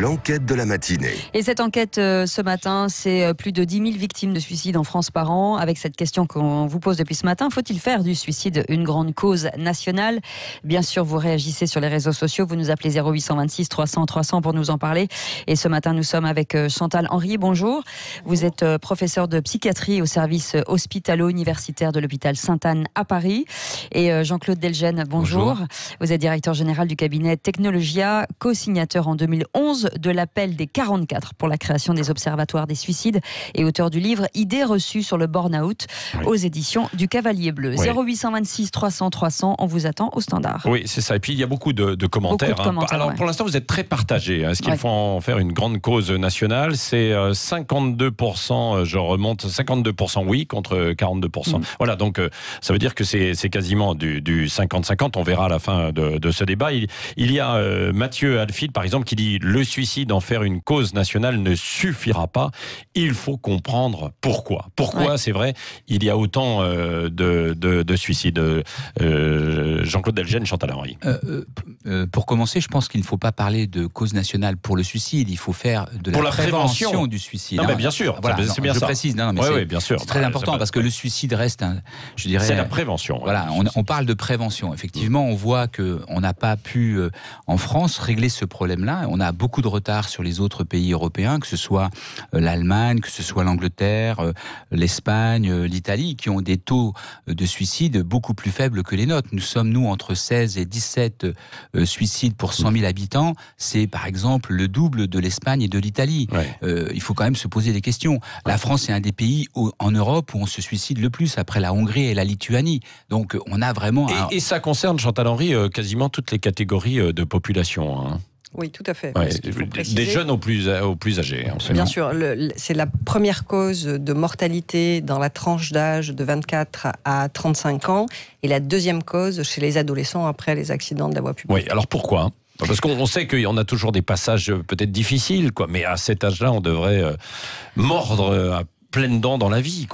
L'enquête de la matinée. Et cette enquête ce matin, c'est plus de 10 000 victimes de suicide en France par an. Avec cette question qu'on vous pose depuis ce matin, faut-il faire du suicide une grande cause nationale? Bien sûr, vous réagissez sur les réseaux sociaux, vous nous appelez 0826 300 300 pour nous en parler. Et ce matin, nous sommes avec Chantal Henry. Bonjour. Vous êtes professeur de psychiatrie au service hospitalo-universitaire de l'hôpital Sainte-Anne à Paris. Et Jean-Claude Delgen, bonjour. Vous êtes directeur général du cabinet Technologia, co-signateur en 2011 de l'appel des 44 pour la création des observatoires des suicides et auteur du livre Idées reçues sur le burn-out aux éditions du Cavalier Bleu. 0826 300 300, on vous attend au standard. Oui, c'est ça. Et puis il y a beaucoup de commentaires. Alors pour l'instant, vous êtes très partagés. Est-ce qu'il faut en faire une grande cause nationale? C'est 52%, je remonte, 52% oui contre 42%. Voilà, donc ça veut dire que c'est quasiment du 50-50. On verra à la fin de ce débat. Il y a Mathieu Alfil, par exemple, qui dit « Le suicide, en faire une cause nationale ne suffira pas. Il faut comprendre pourquoi. » Pourquoi, c'est vrai, il y a autant de suicides. Jean-Claude Delgen, Chantal Henry. Pour commencer, je pense qu'il ne faut pas parler de cause nationale pour le suicide. Il faut faire de la prévention du suicide. Non, mais bien sûr, voilà, c'est bien je ça. précise. Non, mais oui, bien sûr. C'est très important parce que le suicide reste, je dirais... C'est la prévention. Voilà, on parle de prévention. Effectivement, on voit qu'on n'a pas pu, en France, régler ce problème-là. On a beaucoup de retard sur les autres pays européens, que ce soit l'Allemagne, que ce soit l'Angleterre, l'Espagne, l'Italie, qui ont des taux de suicide beaucoup plus faibles que les nôtres. Nous sommes, entre 16 et 17 suicides pour 100 000 habitants. C'est, par exemple, le double de l'Espagne et de l'Italie. Il faut quand même se poser des questions. La France est un des pays en Europe où on se suicide le plus, après la Hongrie et la Lituanie. Donc, on a vraiment... Et ça concerne, Chantal Henry, quasiment toutes les catégories de population, hein. Oui, tout à fait. Des jeunes aux plus âgés. Bien sûr, c'est la première cause de mortalité dans la tranche d'âge de 24 à 35 ans et la deuxième cause chez les adolescents après les accidents de la voie publique. Oui, alors pourquoi ? Parce qu'on sait qu'il y en a toujours des passages peut-être difficiles, mais à cet âge-là, on devrait mordre à pleines dents dans la vie,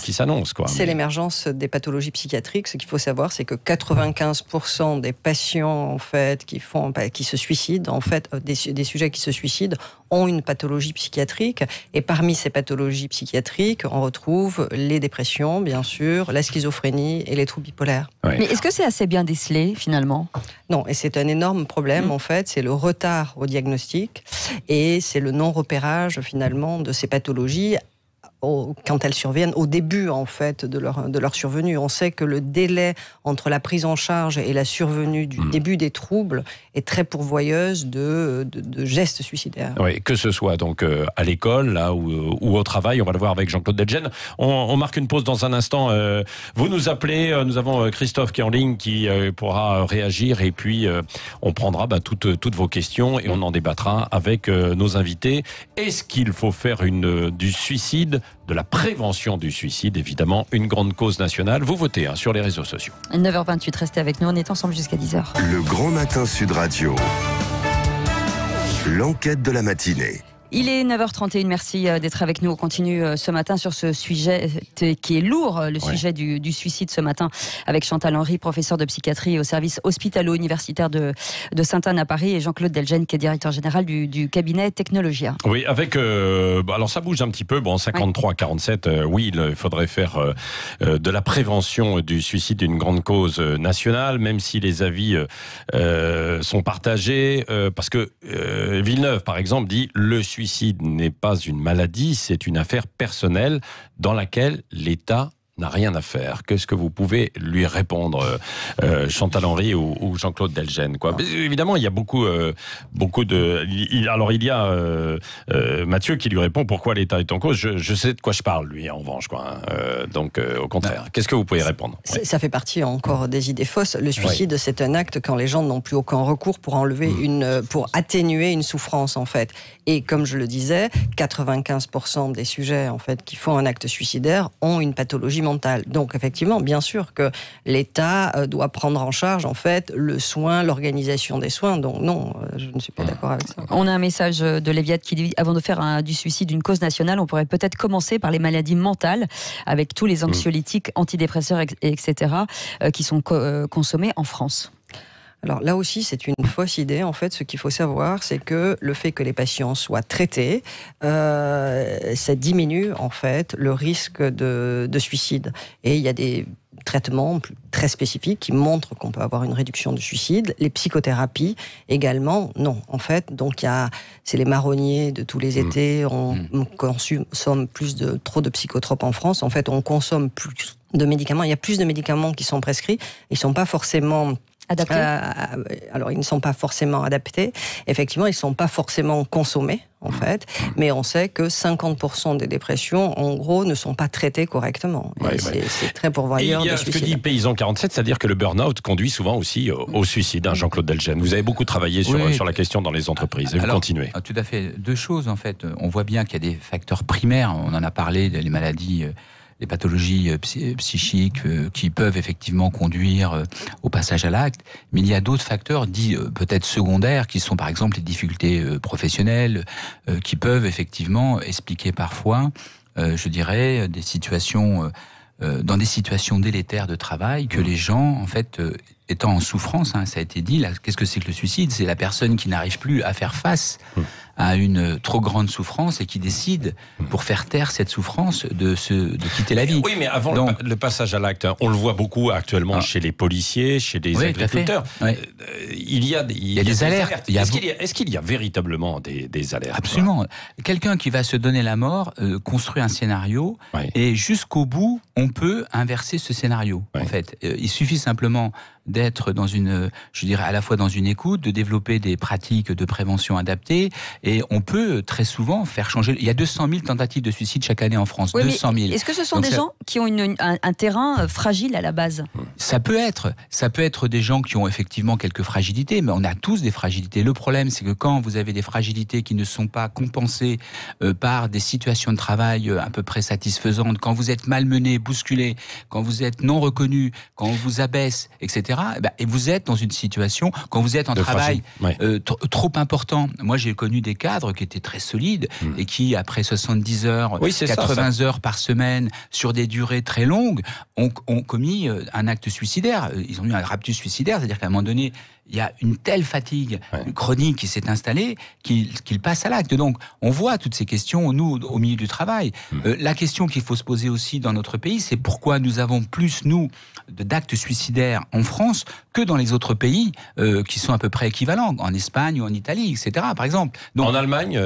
qui s'annonce. C'est l'émergence des pathologies psychiatriques. Ce qu'il faut savoir, c'est que 95% des patients, en fait, qui se suicident, en fait, des sujets qui se suicident, ont une pathologie psychiatrique. Et parmi ces pathologies psychiatriques, on retrouve les dépressions, bien sûr, la schizophrénie et les troubles bipolaires. Mais est-ce que c'est assez bien décelé, finalement ? Non, et c'est un énorme problème, en fait. C'est le retard au diagnostic et c'est le non-repérage, finalement, de ces pathologies quand elles surviennent, au début en fait de leur survenue. On sait que le délai entre la prise en charge et la survenue du début des troubles est très pourvoyeuse de gestes suicidaires. Oui, que ce soit donc à l'école là ou au travail, on va le voir avec Jean-Claude Delgen. On marque une pause dans un instant. Vous nous appelez, nous avons Christophe qui est en ligne qui pourra réagir et puis on prendra toutes vos questions et on en débattra avec nos invités. Est-ce qu'il faut faire du suicide, de la prévention du suicide, évidemment, une grande cause nationale? Vous votez sur les réseaux sociaux. 9h28, restez avec nous, on est ensemble jusqu'à 10h. Le Grand Matin Sud Radio. L'enquête de la matinée. Il est 9h31, merci d'être avec nous. On continue ce matin sur ce sujet qui est lourd, le sujet du suicide ce matin, avec Chantal Henry, professeur de psychiatrie au service hospitalo-universitaire de Sainte-Anne à Paris, et Jean-Claude Delgen, qui est directeur général du cabinet Technologia. Oui, avec... alors ça bouge un petit peu, 53-47, oui, il faudrait faire de la prévention du suicide une grande cause nationale, même si les avis sont partagés, parce que Villeneuve, par exemple, dit « Le suicide n'est pas une maladie, c'est une affaire personnelle dans laquelle l'État n'a rien à faire ». Qu'est-ce que vous pouvez lui répondre, Chantal Henry ou Jean-Claude Delgen, Évidemment, il y a beaucoup de... Alors, il y a Mathieu qui lui répond pourquoi l'État est en cause. Je sais de quoi je parle, lui, en revanche. Donc, au contraire. Qu'est-ce que vous pouvez répondre? Ça fait partie encore des idées fausses. Le suicide, c'est un acte quand les gens n'ont plus aucun recours pour enlever pour atténuer une souffrance, en fait. Et comme je le disais, 95% des sujets, en fait, qui font un acte suicidaire ont une pathologie mentale. Donc, effectivement, bien sûr que l'État doit prendre en charge, en fait, le soin, l'organisation des soins. Donc, non, je ne suis pas d'accord avec ça. On a un message de Léviat qui dit, avant de faire du suicide une cause nationale, on pourrait peut-être commencer par les maladies mentales, avec tous les anxiolytiques, antidépresseurs, etc., qui sont consommés en France. Alors là aussi, c'est une fausse idée. En fait, ce qu'il faut savoir, c'est que le fait que les patients soient traités, ça diminue en fait le risque de suicide. Et il y a des traitements très spécifiques qui montrent qu'on peut avoir une réduction du suicide. Les psychothérapies également, non. En fait, donc c'est les marronniers de tous les étés. On consomme trop de psychotropes en France. En fait, on consomme plus de médicaments. Il y a plus de médicaments qui sont prescrits. Ils ne sont pas forcément adaptés. Alors, ils ne sont pas forcément adaptés. Effectivement, ils ne sont pas forcément consommés, en fait. Mais on sait que 50% des dépressions, en gros, ne sont pas traitées correctement. C'est très pourvoyeur de suicide. Ce que dit Paysan 47, c'est-à-dire que le burn-out conduit souvent aussi au suicide, Jean-Claude Delgennes. Vous avez beaucoup travaillé sur la question dans les entreprises. Et vous continuez. Tout à fait. Deux choses, en fait. On voit bien qu'il y a des facteurs primaires. On en a parlé, les maladies... les pathologies psychiques qui peuvent effectivement conduire au passage à l'acte, mais il y a d'autres facteurs dits peut-être secondaires qui sont par exemple les difficultés professionnelles qui peuvent effectivement expliquer parfois, je dirais, des situations dans des situations délétères de travail que les gens en fait étant en souffrance, ça a été dit, là, qu'est-ce que c'est que le suicide ? C'est la personne qui n'arrive plus à faire face à une trop grande souffrance et qui décide, pour faire taire cette souffrance, de quitter la vie. Oui, mais avant le passage à l'acte, on le voit beaucoup actuellement chez les policiers, chez les agriculteurs. Il y a des alertes. Est-ce qu'il y a véritablement des alertes ? Absolument. Quelqu'un qui va se donner la mort construit un scénario et jusqu'au bout, on peut inverser ce scénario. En fait, il suffit simplement d'être dans je dirais à la fois dans une écoute, de développer des pratiques de prévention adaptées, et on peut très souvent faire changer. Il y a 200 000 tentatives de suicide chaque année en France. 200 000. Est-ce que ce sont des gens qui ont un terrain fragile à la base ? Ça peut être des gens qui ont effectivement quelques fragilités, mais on a tous des fragilités. Le problème, c'est que quand vous avez des fragilités qui ne sont pas compensées par des situations de travail à peu près satisfaisantes, quand vous êtes malmené, bousculé, quand vous êtes non reconnu, quand on vous abaisse, etc., et vous êtes dans une situation, quand vous êtes en travail trop important. Moi, j'ai connu des cadres qui étaient très solides et qui, après 70 heures, 80 heures par semaine, sur des durées très longues, ont commis un acte suicidaire. Ils ont eu un raptus suicidaire, c'est-à-dire qu'à un moment donné, il y a une telle fatigue chronique qui s'est installée qu'il passe à l'acte. Donc, on voit toutes ces questions, nous, au milieu du travail. La question qu'il faut se poser aussi dans notre pays, c'est pourquoi nous avons plus, nous, d'actes suicidaires en France que dans les autres pays qui sont à peu près équivalents, en Espagne ou en Italie, etc., par exemple. Donc, en Allemagne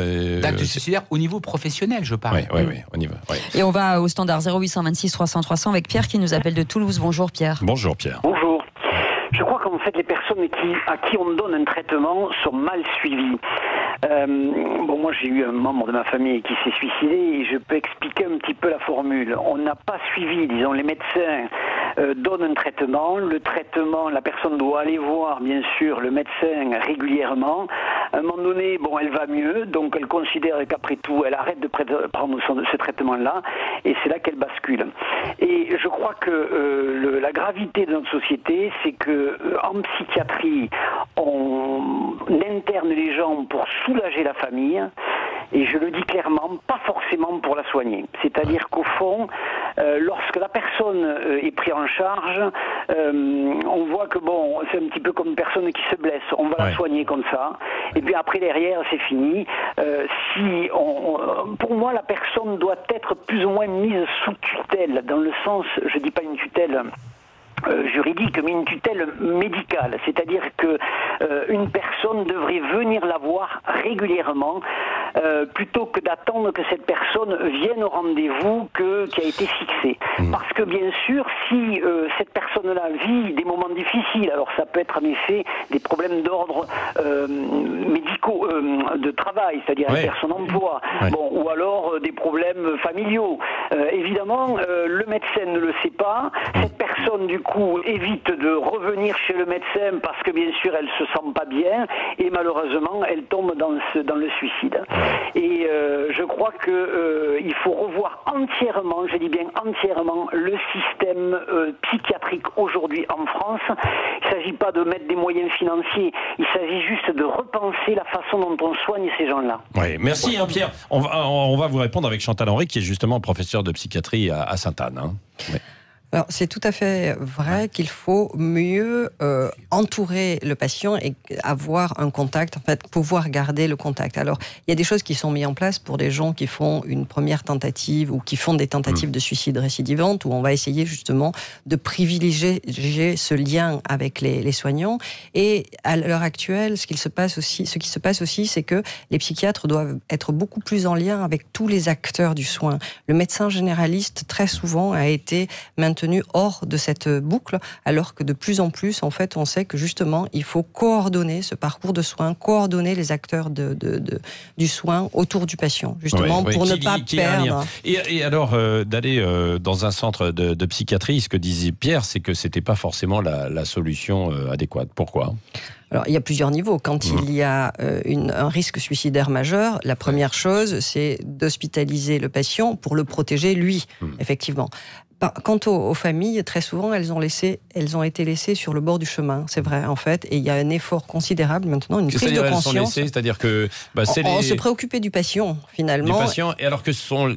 d'actes suicidaires au niveau professionnel, je parle. Oui, on y va. Et on va au standard 0826 300 300 avec Pierre qui nous appelle de Toulouse. Bonjour Pierre. Bonjour Pierre. Bonjour. Je crois qu'en fait, les personnes à qui on donne un traitement sont mal suivies. Moi, j'ai eu un membre de ma famille qui s'est suicidé et je peux expliquer un petit peu la formule. On n'a pas suivi, disons, les médecins donnent un traitement. Le traitement, la personne doit aller voir, bien sûr, le médecin régulièrement. À un moment donné, elle va mieux, donc elle considère qu'après tout, elle arrête de prendre ce traitement-là et c'est là qu'elle bascule. Et je crois que la gravité de notre société, c'est que en psychiatrie, on interne les gens pour soulager la famille, et je le dis clairement, pas forcément pour la soigner. C'est-à-dire qu'au fond, lorsque la personne est prise en charge, on voit que c'est un petit peu comme une personne qui se blesse, on va la soigner comme ça, et puis après derrière c'est fini. Pour moi, la personne doit être plus ou moins mise sous tutelle, dans le sens, je dis pas une tutelle juridique, mais une tutelle médicale, c'est-à-dire que une personne devrait venir la voir régulièrement plutôt que d'attendre que cette personne vienne au rendez-vous qui a été fixé. Parce que bien sûr, si cette personne-là vit des moments difficiles, alors ça peut être en effet des problèmes d'ordre médicaux, de travail, c'est-à-dire elle perd son emploi, ou alors des problèmes familiaux. Évidemment, le médecin ne le sait pas, cette personne du coup évite de revenir chez le médecin parce que bien sûr elle se sent pas bien et malheureusement elle tombe dans le suicide. Et je crois que il faut revoir entièrement, je dis bien entièrement, le système psychiatrique aujourd'hui en France. Il ne s'agit pas de mettre des moyens financiers, il s'agit juste de repenser la façon dont on soigne ces gens-là. Oui, merci Pierre. On va vous répondre avec Chantal Henry qui est justement professeure de psychiatrie à Sainte-Anne. Alors, c'est tout à fait vrai qu'il faut mieux entourer le patient et avoir un contact, en fait, pouvoir garder le contact. Alors, il y a des choses qui sont mises en place pour des gens qui font une première tentative ou qui font des tentatives de suicide récidivantes, où on va essayer justement de privilégier ce lien avec les soignants. Et à l'heure actuelle, ce qui se passe aussi, c'est que les psychiatres doivent être beaucoup plus en lien avec tous les acteurs du soin. Le médecin généraliste, très souvent, a été maintenu hors de cette boucle, alors que de plus en plus, en fait, on sait que justement, il faut coordonner ce parcours de soins, coordonner les acteurs du soin autour du patient, justement, pour ne pas perdre. Et alors, d'aller dans un centre de psychiatrie, ce que disait Pierre, c'est que c'était pas forcément la solution adéquate. Pourquoi ? Alors, il y a plusieurs niveaux. Quand il y a un risque suicidaire majeur, la première chose, c'est d'hospitaliser le patient pour le protéger, lui, effectivement. Quant aux familles, très souvent, elles ont été laissées sur le bord du chemin, c'est vrai, en fait, et il y a un effort considérable maintenant, une prise de conscience. C'est-à-dire que on se préoccupait du patient, finalement. Du patient, et alors que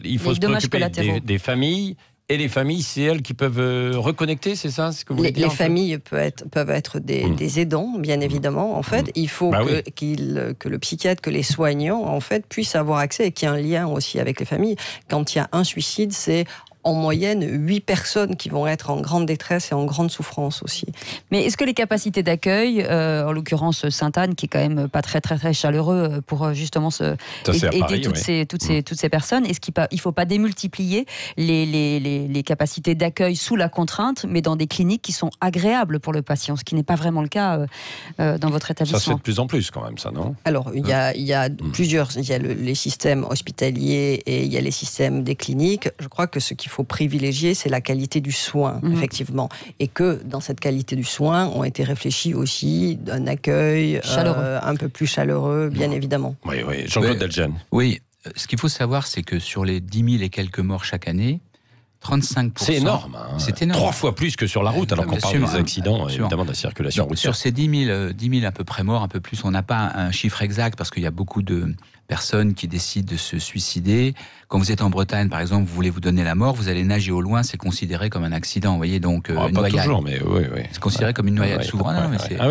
il faut se préoccuper des familles. Et les familles, c'est elles qui peuvent reconnecter, c'est ça ce que vous voulez dire, les familles peuvent être des aidants, bien évidemment. En fait, il faut que le psychiatre, que les soignants, en fait, puissent avoir accès et qu'il y ait un lien aussi avec les familles. Quand il y a un suicide, c'est en moyenne 8 personnes qui vont être en grande détresse et en grande souffrance aussi. Mais est-ce que les capacités d'accueil, en l'occurrence Sainte-Anne, qui est quand même pas très très très chaleureux pour justement aider toutes ces personnes, est-ce qu'il ne faut pas démultiplier les capacités d'accueil sous la contrainte, mais dans des cliniques qui sont agréables pour le patient, ce qui n'est pas vraiment le cas dans votre établissement? Ça se fait de plus en plus quand même, ça, non? Alors, il y a plusieurs, il y a les systèmes hospitaliers et il y a les systèmes des cliniques. Je crois que ce qu'il faut privilégier, c'est la qualité du soin, effectivement. Et que dans cette qualité du soin, ont été réfléchis aussi d'un accueil un peu plus chaleureux, bien évidemment. Oui, Jean-Claude Delgen. Oui, ce qu'il faut savoir, c'est que sur les 10 000 et quelques morts chaque année, 35%... C'est énorme, hein. C'est énorme. 3 fois plus que sur la route, alors qu'on parle des accidents, évidemment, de la circulation routière. Sur ces 10 000 à peu près morts, un peu plus, on n'a pas un chiffre exact, parce qu'il y a beaucoup de personnes qui décident de se suicider. Quand vous êtes en Bretagne, par exemple, vous voulez vous donner la mort, vous allez nager au loin, c'est considéré comme un accident, vous voyez, donc pas noyade. Toujours, mais oui. C'est considéré comme une noyade souvent.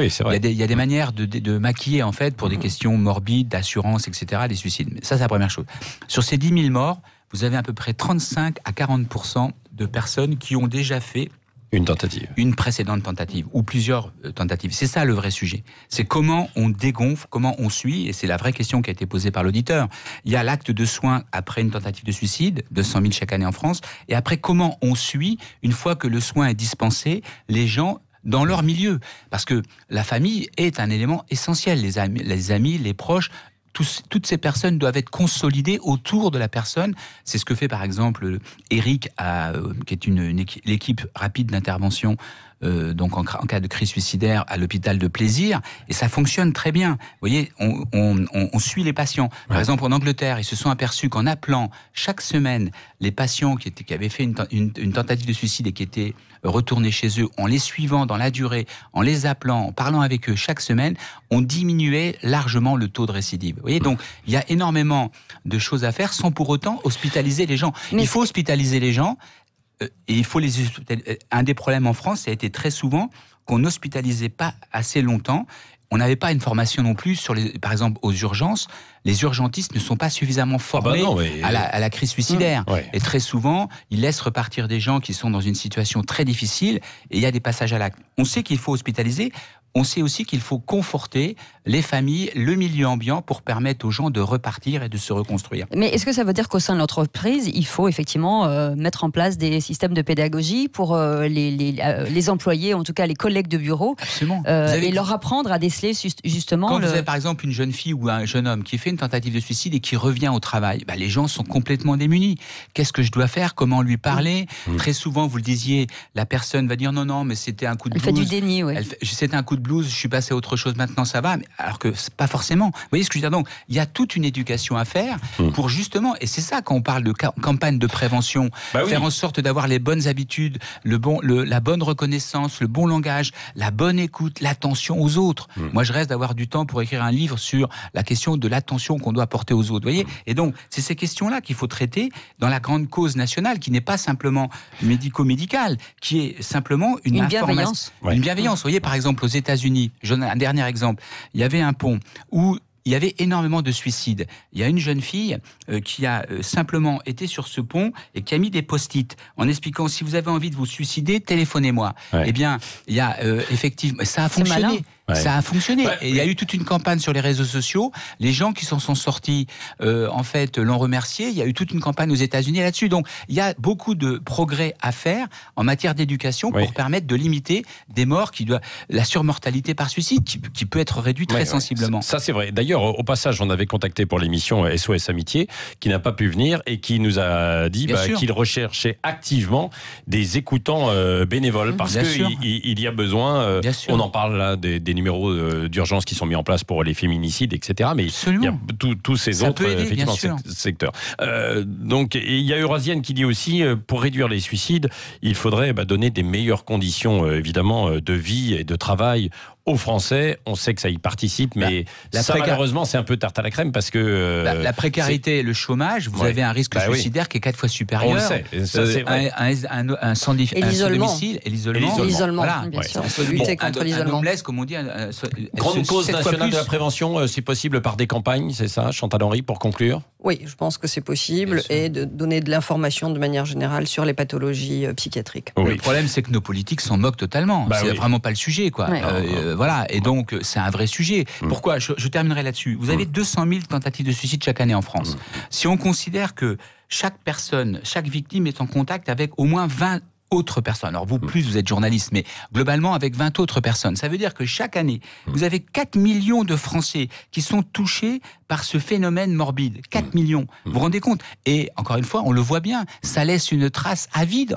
C'est vrai. Il y a des manières de maquiller, en fait, pour des questions morbides, d'assurance, etc., des suicides. Mais ça, c'est la première chose. Sur ces 10 000 morts, vous avez à peu près 35 à 40% de personnes qui ont déjà fait une précédente tentative, ou plusieurs tentatives. C'est ça le vrai sujet. C'est comment on dégonfle, comment on suit, et c'est la vraie question qui a été posée par l'auditeur. Il y a l'acte de soin après une tentative de suicide, 200 000 chaque année en France, et après comment on suit, une fois que le soin est dispensé, les gens dans leur milieu. Parce que la famille est un élément essentiel, les amis, les proches. Toutes ces personnes doivent être consolidées autour de la personne. C'est ce que fait par exemple Eric, qui est l'équipe rapide d'intervention donc en cas de crise suicidaire à l'hôpital de Plaisir, et ça fonctionne très bien. Vous voyez, on suit les patients. Par exemple, en Angleterre, ils se sont aperçus qu'en appelant chaque semaine les patients qui avaient fait une tentative de suicide et qui étaient retournés chez eux, en les suivant dans la durée, en les appelant, en parlant avec eux chaque semaine, on diminuait largement le taux de récidive. Vous voyez, donc il y a énormément de choses à faire sans pour autant hospitaliser les gens. Il faut hospitaliser les gens. Et il faut un des problèmes en France, ça a été très souvent qu'on n'hospitalisait pas assez longtemps. On n'avait pas une formation non plus sur par exemple, aux urgences. Les urgentistes ne sont pas suffisamment formés à la crise suicidaire. Et très souvent, ils laissent repartir des gens qui sont dans une situation très difficile et il y a des passages à l'acte. On sait qu'il faut hospitaliser. On sait aussi qu'il faut conforter les familles, le milieu ambiant pour permettre aux gens de repartir et de se reconstruire. Mais est-ce que ça veut dire qu'au sein de l'entreprise, il faut effectivement mettre en place des systèmes de pédagogie pour les employés, en tout cas les collègues de bureau, et leur apprendre à déceler justement... Quand vous avez par exemple une jeune fille ou un jeune homme qui fait une tentative de suicide et qui revient au travail, les gens sont complètement démunis. Qu'est-ce que je dois faire? Comment lui parler? Très souvent, vous le disiez, la personne va dire non, mais c'était un coup de blues. Elle fait du déni, oui. C'était un coup de blues. blues, je suis passé à autre chose, maintenant ça va, alors que c'est pas forcément. Vous voyez ce que je veux dire? Donc, il y a toute une éducation à faire pour justement, et c'est ça quand on parle de campagne de prévention, faire en sorte d'avoir les bonnes habitudes, la bonne reconnaissance, le bon langage, la bonne écoute, l'attention aux autres. Moi, je reste d'avoir du temps pour écrire un livre sur la question de l'attention qu'on doit porter aux autres. Vous voyez? Et donc, c'est ces questions-là qu'il faut traiter dans la grande cause nationale, qui n'est pas simplement médico-médicale, qui est simplement une bienveillance. Une bienveillance. Vous voyez, par exemple, aux États-Unis, je donne un dernier exemple. Il y avait un pont où il y avait énormément de suicides. Il y a une jeune fille qui a simplement été sur ce pont et qui a mis des post-it en expliquant: si vous avez envie de vous suicider, téléphonez-moi. Eh bien, il y a effectivement, ça a fonctionné. Ça a fonctionné. Et il y a eu toute une campagne sur les réseaux sociaux. Les gens qui s'en sont sortis, en fait, l'ont remercié. Il y a eu toute une campagne aux États-Unis là-dessus. Donc, il y a beaucoup de progrès à faire en matière d'éducation pour permettre de limiter des morts la surmortalité par suicide qui peut être réduite très sensiblement. Ça, c'est vrai. D'ailleurs, au passage, on avait contacté pour l'émission SOS Amitié, qui n'a pas pu venir et qui nous a dit qu'il recherchait activement des écoutants bénévoles parce qu'il y a besoin. On en parle là des numéros d'urgence qui sont mis en place pour les féminicides, etc. Mais il y a tous ces autres secteurs. Donc, il y a Eurasienne qui dit aussi, pour réduire les suicides, il faudrait donner des meilleures conditions, évidemment, de vie et de travail aux Français. On sait que ça y participe, mais malheureusement, c'est un peu tarte à la crème parce que... la précarité et le chômage, vous avez un risque suicidaire qui est 4 fois supérieur. On le sait. Ça, c'est vrai. Un sans domicile et l'isolement. L'isolement, bien sûr. On peut lutter contre l'isolement. Comme on dit, grande cause nationale de la prévention, c'est possible par des campagnes, c'est ça, Chantal Henry, pour conclure? Oui, je pense que c'est possible, et de donner de l'information de manière générale sur les pathologies psychiatriques. Le problème, c'est que nos politiques s'en moquent totalement. C'est vraiment pas le sujet, quoi. Voilà, et donc c'est un vrai sujet. Pourquoi? Je terminerai là-dessus. Vous avez 200 000 tentatives de suicide chaque année en France. Si on considère que chaque personne, chaque victime est en contact avec au moins 20 autres personnes. Alors vous êtes journaliste, mais globalement avec 20 autres personnes. Ça veut dire que chaque année, vous avez 4 millions de Français qui sont touchés par ce phénomène morbide. 4 millions. Vous vous rendez compte? Et encore une fois, on le voit bien, ça laisse une trace à vie.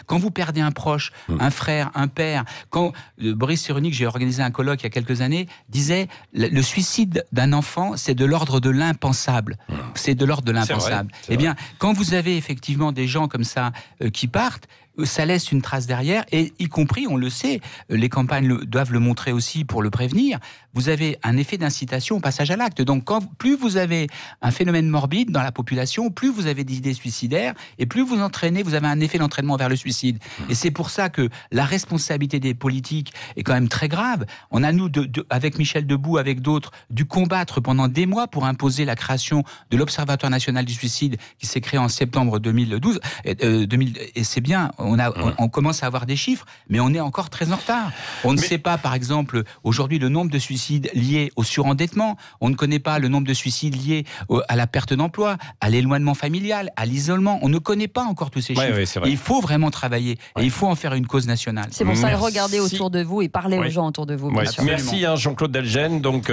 Quand vous perdez un proche, un frère, un père, quand Boris Cyrulnik, j'ai organisé un colloque il y a quelques années, disait le suicide d'un enfant, c'est de l'ordre de l'impensable. C'est de l'ordre de l'impensable. Eh bien, quand vous avez effectivement des gens comme ça qui partent, ça laisse une trace derrière, et y compris, on le sait, les campagnes doivent le montrer aussi pour le prévenir, vous avez un effet d'incitation au passage à l'acte. Donc, plus vous avez un phénomène morbide dans la population, plus vous avez d'idées suicidaires, et plus vous entraînez, vous avez un effet d'entraînement vers le suicide. Et c'est pour ça que la responsabilité des politiques est quand même très grave. On a, nous, avec Michel Debout, avec d'autres, dû combattre pendant des mois pour imposer la création de l'Observatoire national du suicide, qui s'est créé en septembre 2012. Et c'est bien, on commence à avoir des chiffres, mais on est encore très en retard. On ne sait pas, par exemple, aujourd'hui, le nombre de suicides liés au surendettement. On ne connaît pas le nombre de suicides liés à la perte d'emploi, à l'éloignement familial, à l'isolement. On ne connaît pas encore tous ces chiffres. Et il faut vraiment travailler. Et il faut en faire une cause nationale. C'est pour ça, regardez autour de vous et parlez aux gens autour de vous. Merci Jean-Claude Delgennes, donc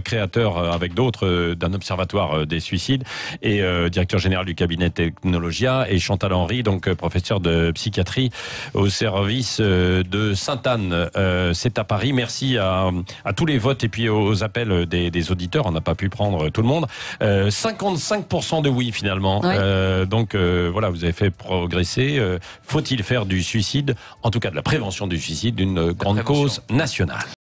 créateur avec d'autres d'un observatoire des suicides et directeur général du cabinet Technologia, et Chantal Henry, donc professeur de psychiatrie au service de Sainte-Anne. C'est à Paris. Merci à tous les votes et puis aux appels des auditeurs. On n'a pas pu prendre tout le monde. 55% de oui finalement. Donc voilà, vous avez fait progresser. Faut-il faire du suicide, en tout cas de la prévention du suicide, d'une grande cause nationale?